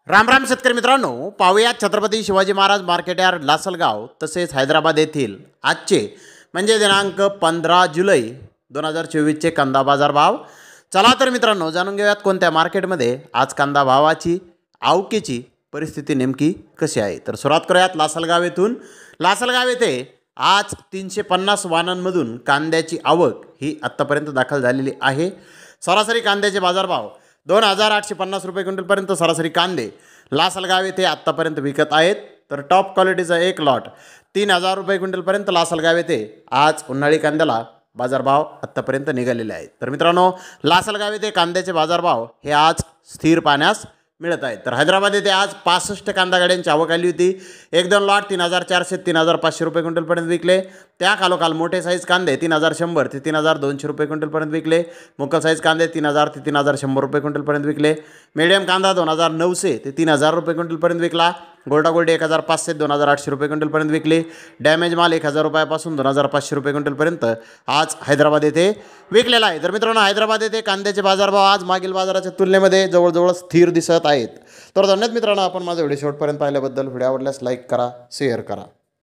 राम राम शेतकरी मित्रांनो, पाहूया छत्रपती शिवाजी महाराज मार्केट यार्ड लासलगाव तसेच हैदराबाद येथील आजचे म्हणजे दिनांक 15 जुलै 2024चे कांदा बाजार भाव। चला तर मित्रांनो, जाणून घेऊयात कोणत्या मार्केटमध्ये आज कांदा भावाची आवकेची परिस्थिती नेमकी कशी आहे। तर सुरुवात करूयात लासलगाव येथून। लासलगाव येथे आज 350 वाहनांमधून कांद्याची आवक ही आत्तापर्यंत दाखल झालेली आहे। सरासरी कांद्याचे बाजारभाव 2850 रुपये क्विंटलपर्यंत सरासरी कांदे लासलगाव येथे आत्तापर्यंत विकत आहेत। तर टॉप क्वालिटीचा एक लॉट 3000 रुपये क्विंटलपर्यंत लासलगाव येथे आज उन्हाळी कांद्याला बाजारभाव आत्तापर्यंत निघालेले आहेत। तर मित्रांनो, लासलगाव येथे कांद्याचे बाजारभाव हे आज स्थिर पाहण्यास मिळत आहेत। तर हैदराबाद येथे आज 65 कांदा गाड्यांची आवक आली होती। एक दोन लॉट 3400 3500 रुपये क्विंटलपर्यंत विकले। त्या खालोखाल मोठे साईज कांदे 3100 ते 3200 रुपये क्विंटलपर्यंत विकले। मुकल साईज कांदे 3000 ते 3100 रुपये क्विंटलपर्यंत विकले। मीडियम कांदा 2900 ते 3000 रुपये क्विंटलपर्यंत विकला। गोल्डा गोल्ड 1500 ते 2800 रुपये क्विंटलपर्यंत विकले। डॅमेज माल 1000 रुपयापासून 2500 रुपये क्विंटलपर्यंत आज हैदराबाद येथे विकलेला आहे। तर मित्रांनो, हैदराबाद येथे कांद्याचे बाजारभाव आज मागील बाजाराच्या तुलनेमध्ये जवळजवळ स्थिर दिसत आहेत। तर धन्यवाद मित्रांनो, आपण माझा व्हिडिओ शेवटपर्यंत पाहिल्याबद्दल। व्हिडिओ आवडल्यास लाईक करा, शेअर करा।